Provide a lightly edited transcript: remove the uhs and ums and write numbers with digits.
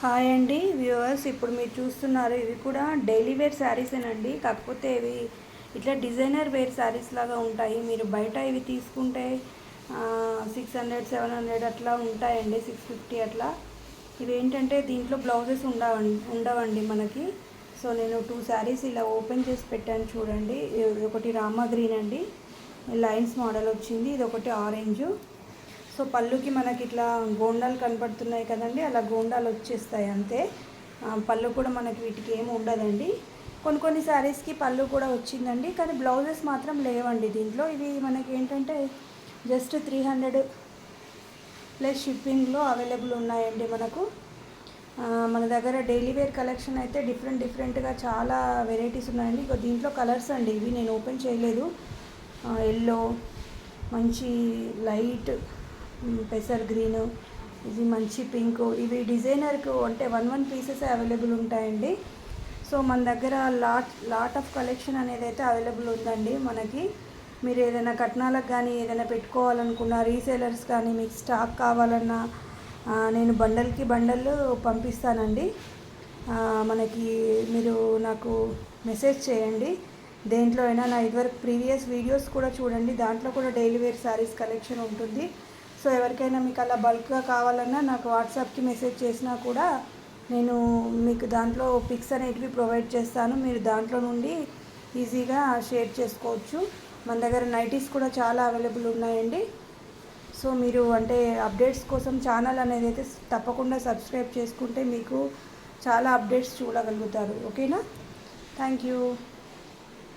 Hi అండి viewers, ఇప్పుడు మీరు చూస్తున్నారు ఇవి కూడా డైలీ వేర్ శారీసేనండి. కాకపోతే ఇవి ఇట్లా డిజైనర్ వేర్ శారీస్ లాగా ఉంటాయి. మీరు బయట ఇవి తీసుకుంటే 600 700 అట్లా ఉంటాయండి, 650 అట్లా. ఇవి ఏంటంటే దీంట్లో బ్లౌజెస్ ఉండవండి మనకి. సో నేను 2 శారీస్ ఇలా ఓపెన్ చేసి పెట్టాను చూడండి. ఇది ఒకటి రామా గ్రీన్ అండి, లైన్స్ మోడల్ వచ్చింది. ఇది ఒకటి ఆరెంజు. సో పళ్ళుకి మనకి ఇట్లా గోండాలు కనపడుతున్నాయి కదండి, అలా గోండాలు వచ్చేస్తాయి అంతే. పళ్ళు కూడా మనకి వీటికి ఏమి ఉండదండి. కొన్ని శారీస్కి పళ్ళు కూడా వచ్చిందండి, కానీ బ్లౌజెస్ మాత్రం లేవండి దీంట్లో. ఇవి మనకి ఏంటంటే జస్ట్ 300 ప్లస్ షిప్పింగ్లో అవైలబుల్ ఉన్నాయండి మనకు. మన దగ్గర డైలీ వేర్ కలెక్షన్ అయితే డిఫరెంట్గా చాలా వెరైటీస్ ఉన్నాయండి. ఇక దీంట్లో కలర్స్ అండి, ఇవి నేను ఓపెన్ చేయలేదు. ఎల్లో, మంచి లైట్ పెసర్ గ్రీను, ఇది మంచి పింక్. ఇవి డిజైనర్కు అంటే 1 పీసెస్ అవైలబుల్ ఉంటాయండి. సో మన దగ్గర లాట్ ఆఫ్ కలెక్షన్ అనేది అయితే అవైలబుల్ ఉందండి మనకి. మీరు ఏదైనా కట్నాలకు కానీ ఏదైనా పెట్టుకోవాలనుకున్న రీసేలర్స్ కానీ మీకు స్టాక్ కావాలన్నా నేను బండల్కి బండల్ పంపిస్తానండి. మనకి మీరు నాకు మెసేజ్ చేయండి. దేంట్లో అయినా నా ఇదివరకు ప్రీవియస్ వీడియోస్ కూడా చూడండి, దాంట్లో కూడా డైలీ వేర్ శారీస్ కలెక్షన్ ఉంటుంది. సో ఎవరికైనా మీకు అలా బల్క్గా కావాలన్నా నాకు వాట్సాప్కి మెసేజ్ చేసినా కూడా నేను మీకు దాంట్లో పిక్స్ అనేటివి ప్రొవైడ్ చేస్తాను. మీరు దాంట్లో నుండి ఈజీగా షేర్ చేసుకోవచ్చు. మన దగ్గర నైటీస్ కూడా చాలా అవైలబుల్ ఉన్నాయండి. సో మీరు అంటే అప్డేట్స్ కోసం ఛానల్ అనేది అయితే తప్పకుండా సబ్స్క్రైబ్ చేసుకుంటే మీకు చాలా అప్డేట్స్ చూడగలుగుతారు. ఓకేనా? Thank you.